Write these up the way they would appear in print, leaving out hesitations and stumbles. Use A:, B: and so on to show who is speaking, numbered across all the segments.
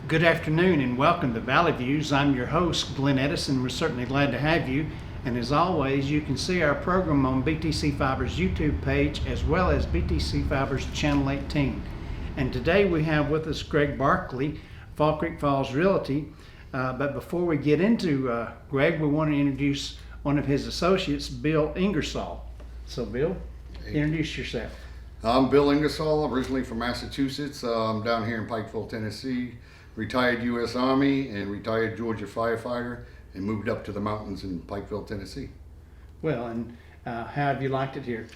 A: Good afternoon and welcome to Valley Views. I'm your host, Glenn Edison. We're certainly glad to have you. And as always, you can see our program on BTC Fiber's YouTube page as well as BTC Fiber's Channel 18. And today we have with us Greg Barkley, Fall Creek Falls Realty. But before we get into Greg, we want to introduce one of his associates, Bill Ingersall. So Bill, introduce yourself.
B: I'm Bill Ingersall, originally from Massachusetts. I'm down here in Pikeville, Tennessee. Retired U.S. Army and retired Georgia firefighter, and moved up to the mountains in Pikeville, Tennessee.
A: Well, and how have you liked it here?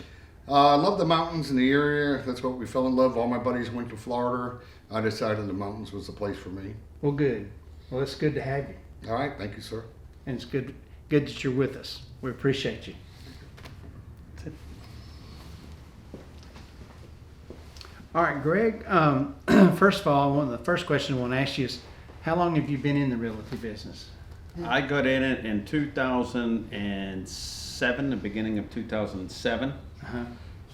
B: I love the mountains in the area. That's what we fell in love. All my buddies went to Florida. I decided the mountains was the place for me.
A: Well, good. Well, it's good to have you.
B: All right, thank you, sir.
A: And it's good that you're with us. We appreciate you. All right, Greg. First of all, one of the first questions I want to ask you is, how long have you been in the realty business?
C: I got in it in 2007, the beginning of 2007.
A: Uh-huh.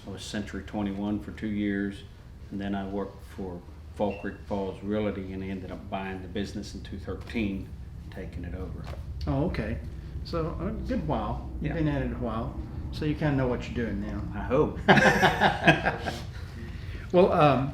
C: I was Century 21 for 2 years, and then I worked for Fall Creek Falls Realty, and I ended up buying the business in 2013, taking it over.
A: Oh, okay. So a good while. You've been at it a while, so you kind of know what you're doing now.
C: I hope.
A: Well,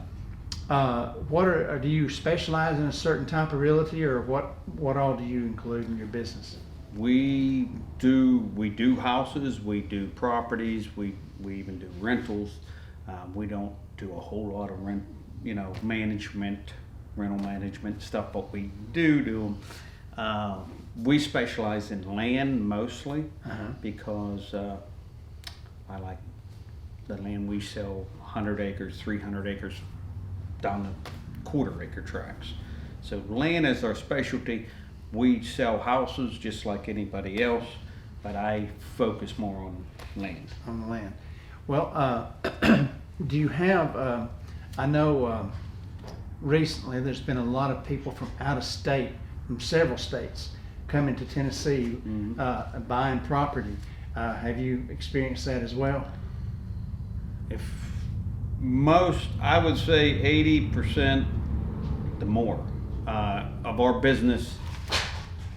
A: do you specialize in a certain type of realty, or what all do you include in your business?
C: We do houses, we do properties, we even do rentals. We don't do a whole lot of rental management stuff, but we do. We specialize in land mostly, because I like the land we sell 100 acres, 300 acres, down to quarter-acre tracts. So land is our specialty. We sell houses just like anybody else, but I focus more on land.
A: On the land. Well, do you have, I know recently there's been a lot of people from out of state, from several states, coming to Tennessee, buying property. Have you experienced that as well?
C: I would say 80%, the more, of our business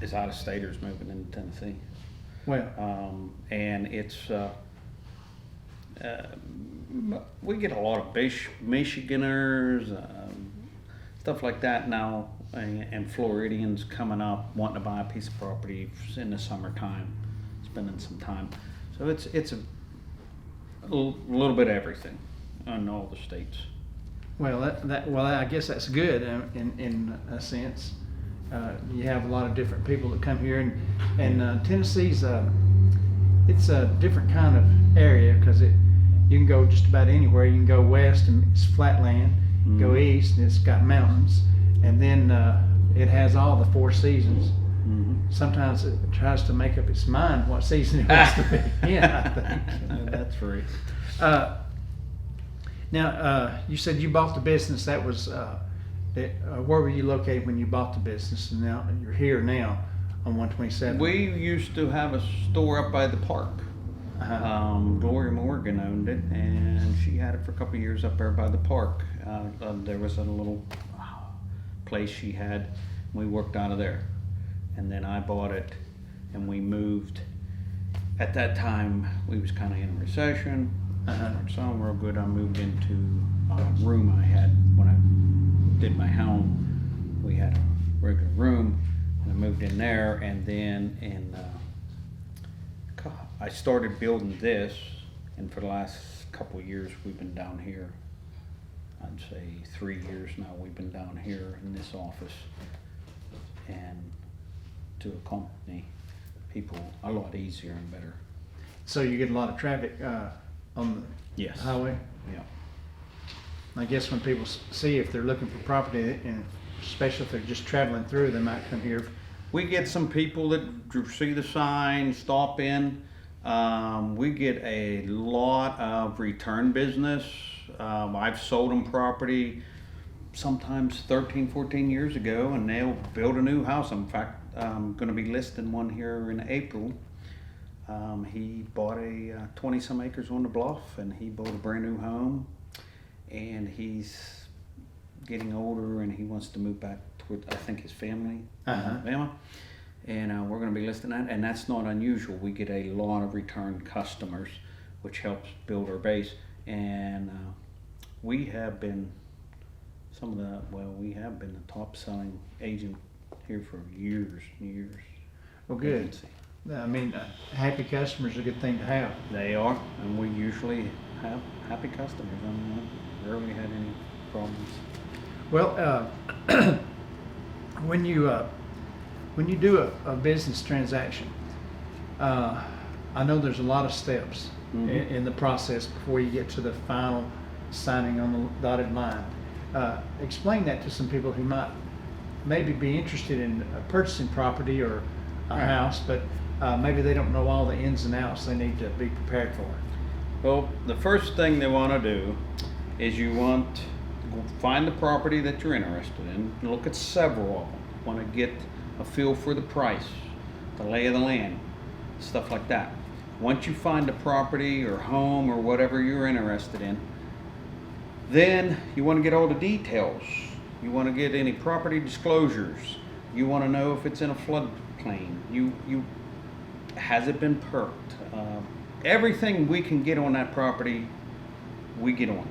C: is out of staters moving into Tennessee.
A: Well,
C: And it's, we get a lot of Michiganers, stuff like that now, and Floridians coming up wanting to buy a piece of property in the summertime, spending some time. So it's a little bit of everything in all the states.
A: well, I guess that's good in a sense. You have a lot of different people that come here, and Tennessee's it's a different kind of area because you can go just about anywhere. You can go west and it's flat land. Go east and it's got mountains, and then it has all the four seasons. Sometimes it tries to make up its mind what season it wants to be in, I think.
C: That's right.
A: Now, you said you bought the business. That was where were you located when you bought the business? And now you're here now on 127.
C: We used to have a store up by the park. Gloria Morgan owned it, and she had it for a couple of years up there by the park. There was a little place she had. We worked out of there, and then I bought it, and we moved. At that time, we was kind of in a recession. So real good. I moved into a room I had when I did my home. We had a regular room, and I moved in there, and then I started building this, and for the last couple of years we've been down here. I'd say 3 years now we've been down here in this office, and to accompany people a lot easier and better.
A: So you get a lot of traffic on the highway?
C: Yeah.
A: I guess when people see if they're looking for property, and especially if they're just traveling through, they might come here.
C: We get some people that see the sign, stop in. We get a lot of return business. I've sold them property sometimes 13, 14 years ago, and they'll build a new house. In fact, I'm going to be listing one here in April. He bought a 20-some acres on the bluff, and he bought a brand new home, and he's getting older, and he wants to move back with, I think, his family in
A: Uh-huh.
C: Alabama. And we're going to be listing that, and that's not unusual. We get a lot of return customers, which helps build our base. And we have been we have been the top selling agent here for years and years.
A: Well, good.
C: Agency.
A: I mean, happy customers are a good thing to have.
C: They are, and we usually have happy customers. I mean, I rarely had any problems.
A: Well, when you do a business transaction, I know there's a lot of steps in the process before you get to the final signing on the dotted line. Explain that to some people who might maybe be interested in purchasing property or a house, but maybe they don't know all the ins and outs they need to be prepared for.
C: Well, the first thing they want to do is you want to find the property that you're interested in, and look at several of them. You want to get a feel for the price, the lay of the land, stuff like that. Once you find a property or home or whatever you're interested in, then you want to get all the details. You want to get any property disclosures. You want to know if it's in a floodplain. Has it been perked? Everything we can get on that property, we get on.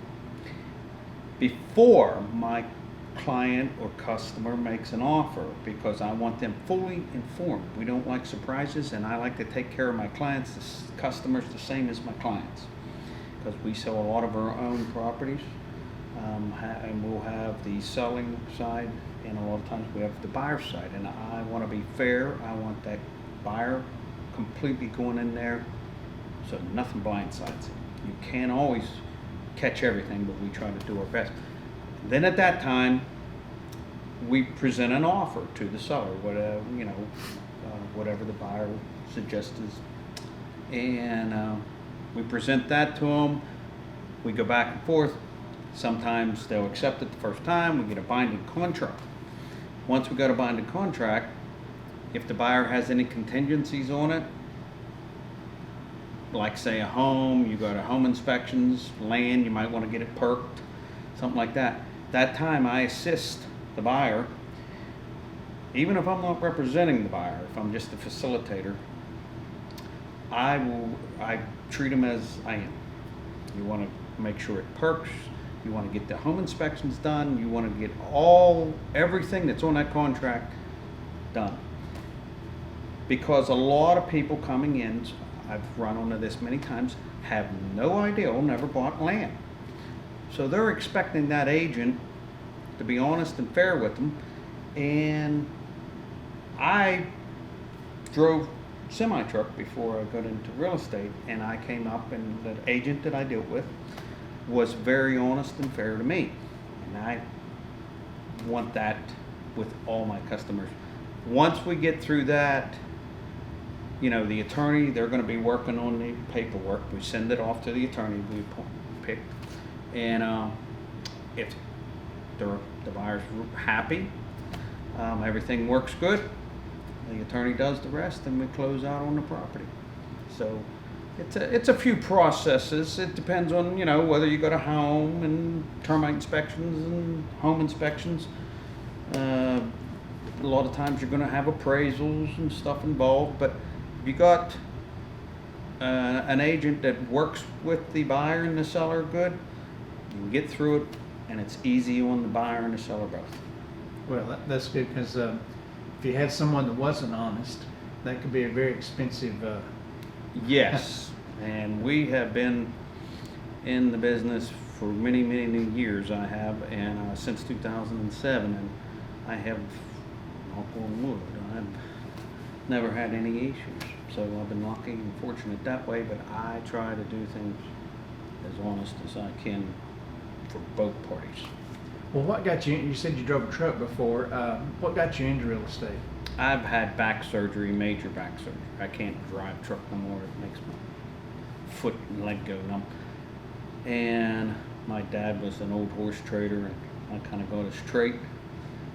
C: Before my client or customer makes an offer, because I want them fully informed. We don't like surprises, and I like to take care of my clients, customers, the same as my clients, because we sell a lot of our own properties, and we'll have the selling side, and a lot of times we have the buyer side, and I want to be fair. I want that buyer completely going in there so nothing blindsides it. You can't always catch everything, but we try to do our best. Then at that time, we present an offer to the seller, whatever, whatever the buyer suggests, and we present that to them. We go back and forth. Sometimes they'll accept it the first time. We get a binding contract. Once we got a binding contract, if the buyer has any contingencies on it, like say a home, you go to home inspections, land, you might want to get it perked, something like that. That time I assist the buyer, even if I'm not representing the buyer, if I'm just a facilitator, I treat them as I am. You want to make sure it perks, you want to get the home inspections done, you want to get everything that's on that contract done. Because a lot of people coming in, I've run onto this many times, have no idea, never bought land. So they're expecting that agent to be honest and fair with them. And I drove semi-truck before I got into real estate, and I came up, and the agent that I dealt with was very honest and fair to me. And I want that with all my customers. Once we get through that, the attorney, they're going to be working on the paperwork. We send it off to the attorney we pick. And if the buyer's happy, everything works good, the attorney does the rest, and we close out on the property. So it's a few processes. It depends on, whether you go to home and termite inspections and home inspections. A lot of times you're going to have appraisals and stuff involved, but if you got an agent that works with the buyer and the seller good, you can get through it, and it's easy on the buyer and the seller both.
A: Well, that's good, because if you had someone that wasn't honest, that could be a very expensive.
C: Yes, and we have been in the business for many, many years. I have, and since 2007, and I have, knock on wood, I've never had any issues. So I've been lucky and fortunate that way, but I try to do things as honest as I can for both parties.
A: Well, what got you? You said you drove a truck before. What got you into real estate?
C: I've had back surgery, major back surgery. I can't drive truck no more. It makes my foot and leg go numb. And my dad was an old horse trader, and I kind of got it straight.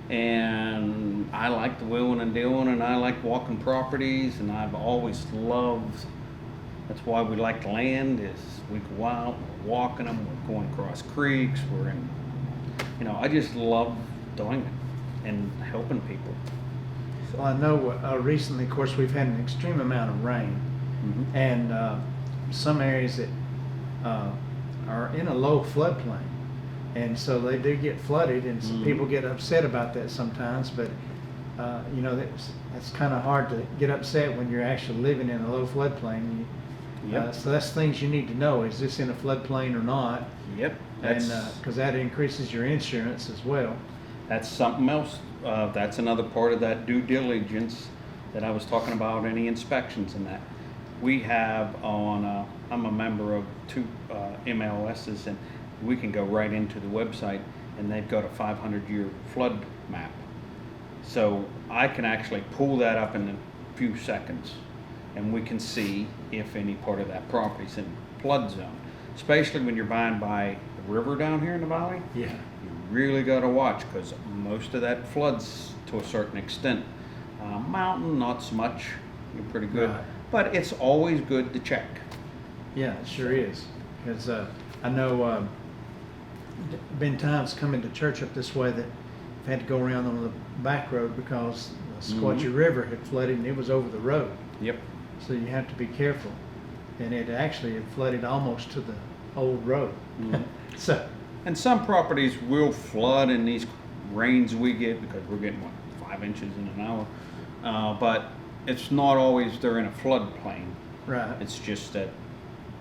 C: And I like the wheeling and dealing, and I like walking properties, and I've always loved, that's why we like land, is we go out, we're walking them, we're going across creeks, we're in, I just love doing it. and helping people.
A: Well, I know recently, of course, we've had an extreme amount of rain,
C: Mhm.
A: and some areas that are in a low floodplain, and so they do get flooded, and some
C: Mhm.
A: people get upset about that sometimes. But you know, that's kind of hard to get upset when you're actually living in a low floodplain.
C: Yep.
A: So that's things you need to know: is this in a floodplain or not?
C: Yep.
A: And
C: That's
A: because that increases your insurance as well.
C: That's something else. That's another part of that due diligence that I was talking about, any inspections and that. We have on, I'm a member of 2 MLSs, and we can go right into the website, and they've got a 500-year flood map. So I can actually pull that up in a few seconds, and we can see if any part of that property is in flood zone. Especially when you're buying by the river down here in the valley.
A: Yeah.
C: You really got to watch, because most of that floods to a certain extent. Mountain, not so much. You're pretty good.
A: Right.
C: But it's always good to check.
A: Yeah, it sure is. Because I know been times coming to church up this way that I've had to go around on the back road because the Squatchy River had flooded and it was over the road.
C: Yep.
A: So you have to be careful. And it actually had flooded almost to the old road.
C: Mhm.
A: So,
C: And some properties will flood in these rains we get, because we're getting, what, 5 inches in an hour. But it's not always they're in a floodplain.
A: right.
C: It's just that,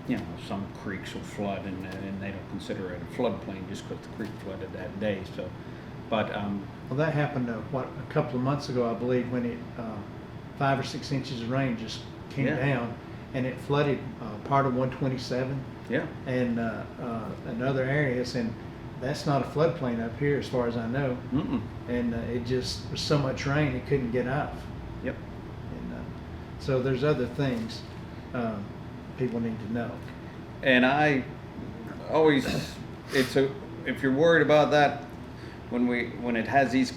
C: you know, some creeks will flood, and they don't consider it a floodplain just because the creek flooded that day. So, but
A: Well, that happened a couple of months ago, I believe, when it 5 or 6 inches of rain just came
C: Yeah.
A: down, and it flooded part of 127
C: yeah,
A: and other areas, and that's not a floodplain up here as far as I know.
C: mm-mm.
A: And it just was so much rain it couldn't get out.
C: Yep.
A: And so there's other things people need to know.
C: And I always, if you're worried about that, when it has these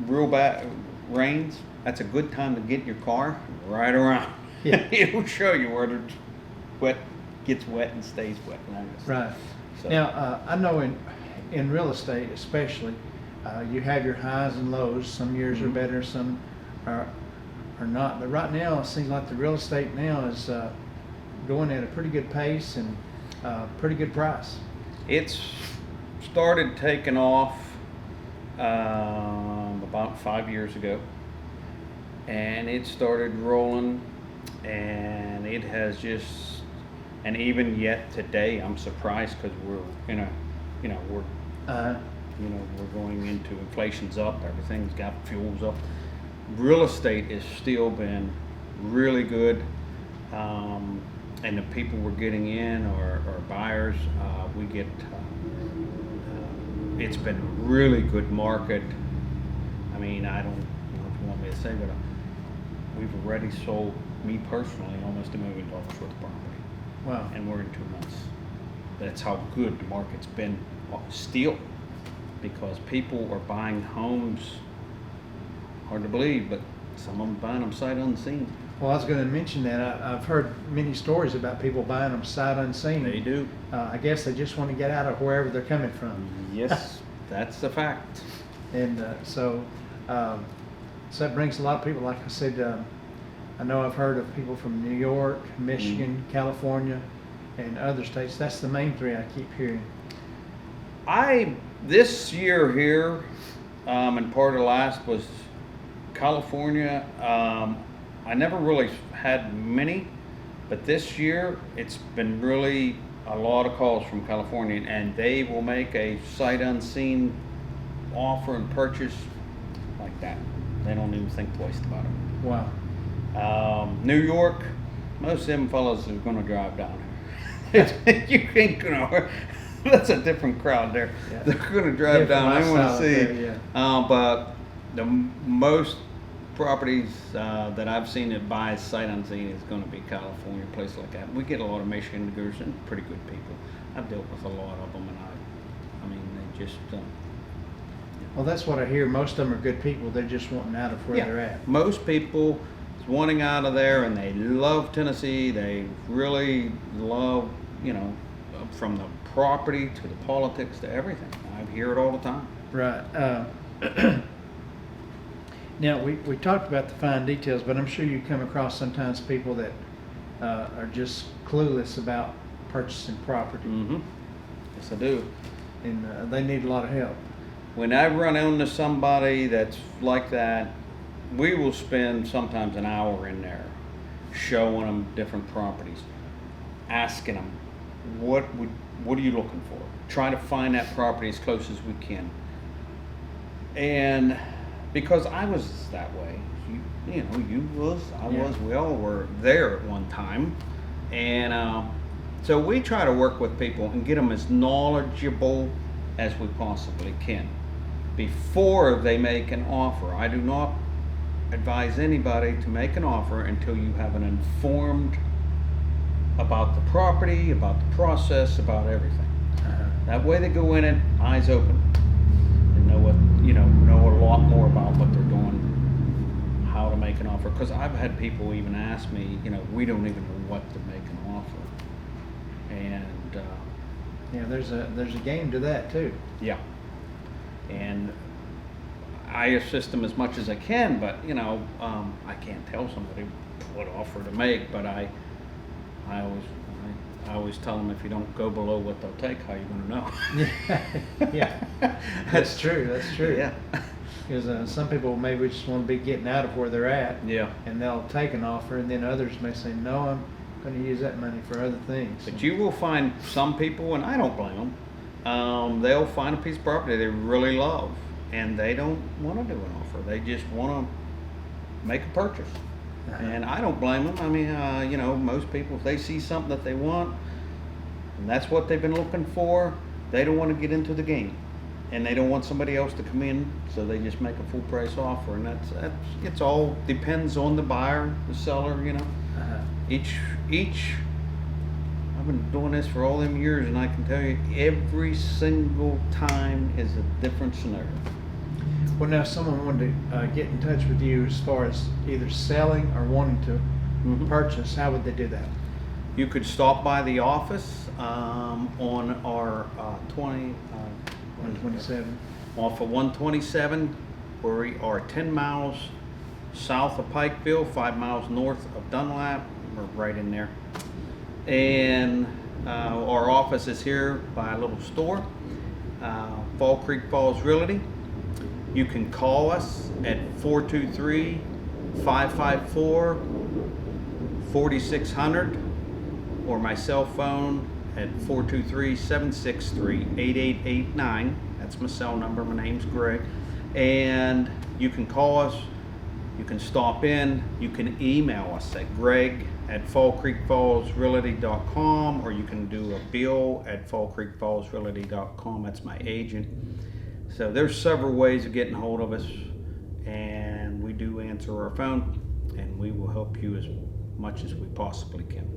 C: real bad rains, that's a good time to get your car right around.
A: Yeah.
C: It'll show you where it's wet, gets wet and stays wet longest.
A: Right.
C: So,
A: Now, I know in real estate especially, you have your highs and lows. Some years are
C: Mhm.
A: better, some are not. But right now, it seems like the real estate now is going at a pretty good pace and pretty good price.
C: it's started taking off about 5 years ago, and it started rolling, and it has just, and even yet today, I'm surprised, because we're in a, we're going into inflation's up, everything's got fuels up. Real estate has still been really good, and the people we're getting in are buyers. We get, it's been a really good market. I mean, I don't know if you want me to say, but we've already sold, me personally, almost $1 million worth of property,
A: Wow.
C: and we're in 2 months. That's how good the market's been still, because people are buying homes. Hard to believe, but some of them buying them sight unseen.
A: Well, I was going to mention that. I've heard many stories about people buying them sight unseen.
C: They do.
A: I guess they just want to get out of wherever they're coming from.
C: Yes, that's a fact.
A: And so that brings a lot of people. Like I said, I know I've heard of people from New York, Michigan, California, and other states. That's the main 3 I keep hearing.
C: This year here, and part of last was California. I never really had many, but this year it's been really a lot of calls from California, and they will make a sight unseen offer and purchase like that. They don't even think twice about it.
A: Wow.
C: New York, most of them fellas are going to drive down here. You ain't gonna. That's a different crowd there.
A: Yeah.
C: They're going to drive
A: Different
C: down. They want
A: lifestyle
C: to see.
A: there, yeah.
C: But the most properties that I've seen that buy sight unseen is going to be California, a place like that. We get a lot of Michiganders and pretty good people. I've dealt with a lot of them, and I mean, they just.
A: Well, that's what I hear. Most of them are good people. They're just wanting out of where
C: Yeah,
A: they're at.
C: most people is wanting out of there, and they love Tennessee. They really love, from the property to the politics to everything. I hear it all the time.
A: Right. Now, we talked about the fine details, but I'm sure you come across sometimes people that are just clueless about purchasing property,
C: Mm-hmm. Yes, I do.
A: and they need a lot of help.
C: When I run into somebody that's like that, we will spend sometimes an hour in there showing them different properties, asking them, what are you looking for? Try to find that property as close as we can. And because I was that way, you know, you was, I was, we all were there at one time. And so we try to work with people and get them as knowledgeable as we possibly can before they make an offer. I do not advise anybody to make an offer until you have an informed about the property, about the process, about everything. That way they go in it eyes open and know what, you know a lot more about what they're doing, how to make an offer. Because I've had people even ask me, you know, we don't even know what to make an offer. And
A: Yeah, there's a game to that too.
C: yeah, and I assist them as much as I can, but you know, I can't tell somebody what offer to make. But I always tell them, if you don't go below what they'll take, how you going to know?
A: Yeah, that's true. That's true.
C: Yeah.
A: Because some people maybe just want to be getting out of where they're at.
C: Yeah.
A: And they'll take an offer, and then others may say, "No, I'm going to use that money for other things."
C: But you will find some people, and I don't blame them. They'll find a piece of property they really love, and they don't want to do an offer. They just want to make a purchase. And I don't blame them. I mean, you know, most people, if they see something that they want, and that's what they've been looking for, they don't want to get into the game, and they don't want somebody else to come in, so they just make a full price offer. And that's it's all depends on the buyer, the seller. You know, each. I've been doing this for all them years, and I can tell you, every single time is a different scenario.
A: Well, now, if someone wanted to get in touch with you as far as either selling or wanting to purchase, how would they do that?
C: You could stop by the office on our
A: 127.
C: Off of 127, where we are 10 miles south of Pikeville, 5 miles north of Dunlap. We're right in there. And our office is here by a little store, Fall Creek Falls Realty. You can call us at 423-554-4600, or my cell phone at 423-763-8889. That's my cell number. My name's Greg. And you can call us, you can stop in, you can email us at greg@fallcreekfallsrealty.com, or you can do a bill at fallcreekfallsrealty.com. That's my agent. So there's several ways of getting hold of us, and we do answer our phone, and we will help you as much as we possibly can.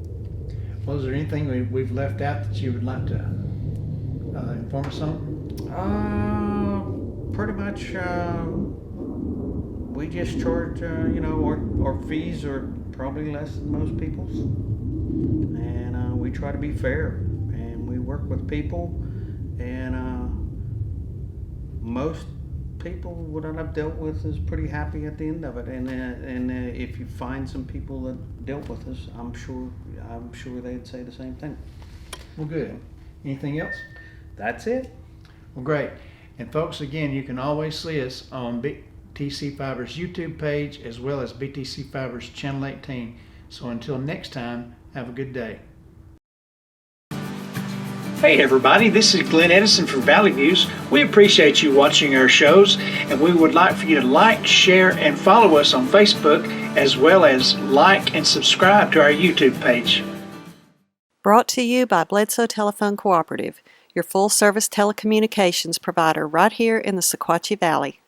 A: Well, is there anything we've left out that you would like to inform us on?
C: Pretty much, we just charge, you know, our fees are probably less than most people's, and we try to be fair, and we work with people, and most people what I've dealt with is pretty happy at the end of it. And if you find some people that dealt with us, I'm sure they'd say the same thing.
A: Well, good. Anything else?
C: That's it.
A: Well, great. And folks, again, you can always see us on BTC Fiber's YouTube page as well as BTC Fiber's Channel 18. So until next time, have a good day. Hey everybody, this is Glenn Edison from Valley Views. We appreciate you watching our shows, and we would like for you to like, share, and follow us on Facebook, as well as like and subscribe to our YouTube page.
D: Brought to you by Bledsoe Telephone Cooperative, your full-service telecommunications provider right here in the Sequatchie Valley.